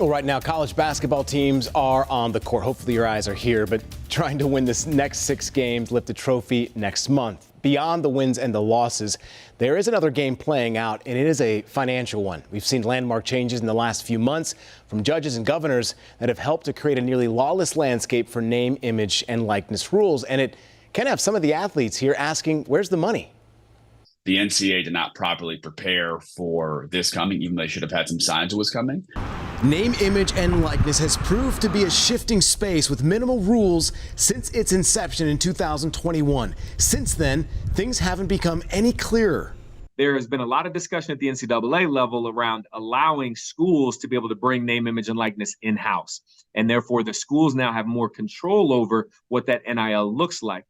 Well, right now, college basketball teams are on the court. Hopefully your eyes are here, but trying to win this next 6 games, lift a trophy next month. Beyond the wins and the losses, there is another game playing out, and it is a financial one. We've seen landmark changes in the last few months from judges and governors that have helped to create a nearly lawless landscape for name, image, and likeness rules. And it can have some of the athletes here asking, where's the money? The NCAA did not properly prepare for this coming, even though they should have had some signs it was coming. Name, image, and likeness has proved to be a shifting space with minimal rules since its inception in 2021. Since then, things haven't become any clearer. There has been a lot of discussion at the NCAA level around allowing schools to be able to bring name, image, and likeness in-house. And therefore, the schools now have more control over what that NIL looks like.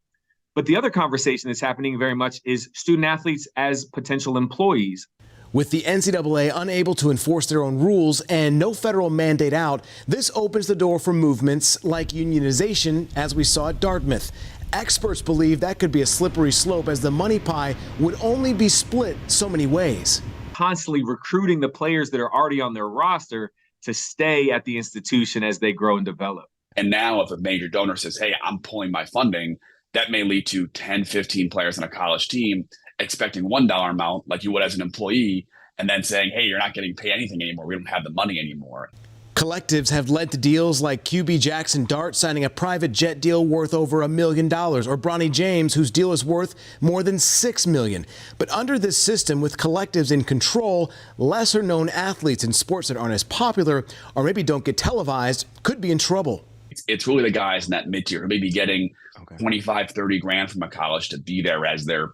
But the other conversation that's happening very much is student athletes as potential employees. With the NCAA unable to enforce their own rules and no federal mandate out, this opens the door for movements like unionization, as we saw at Dartmouth. Experts believe that could be a slippery slope, as the money pie would only be split so many ways. Constantly recruiting the players that are already on their roster to stay at the institution as they grow and develop. And now if a major donor says, hey, I'm pulling my funding, that may lead to 10, 15 players on a college team expecting $1 amount like you would as an employee, and then saying, hey, you're not getting paid anything anymore. We don't have the money anymore. Collectives have led to deals like QB Jackson Dart signing a private jet deal worth over $1 million, or Bronny James, whose deal is worth more than $6 million. But under this system, with collectives in control, lesser known athletes in sports that aren't as popular or maybe don't get televised could be in trouble. It's really the guys in that mid-tier who may be getting 25, 30 grand from a college to be there as their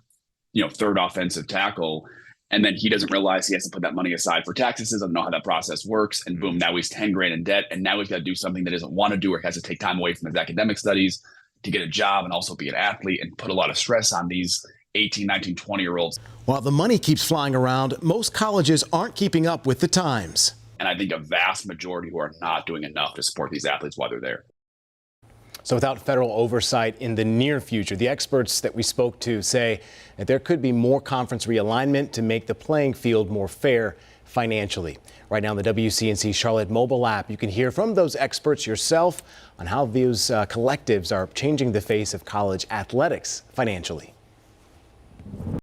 third offensive tackle. And then he doesn't realize he has to put that money aside for taxes, doesn't know how that process works. And boom, now he's 10 grand in debt. And now he's got to do something that he doesn't want to do, or has to take time away from his academic studies to get a job and also be an athlete, and put a lot of stress on these 18, 19, 20-year-olds. While the money keeps flying around, most colleges aren't keeping up with the times. And I think a vast majority who are not doing enough to support these athletes while they're there. So without federal oversight in the near future, the experts that we spoke to say that there could be more conference realignment to make the playing field more fair financially. Right now on the WCNC Charlotte mobile app, you can hear from those experts yourself on how these collectives are changing the face of college athletics financially.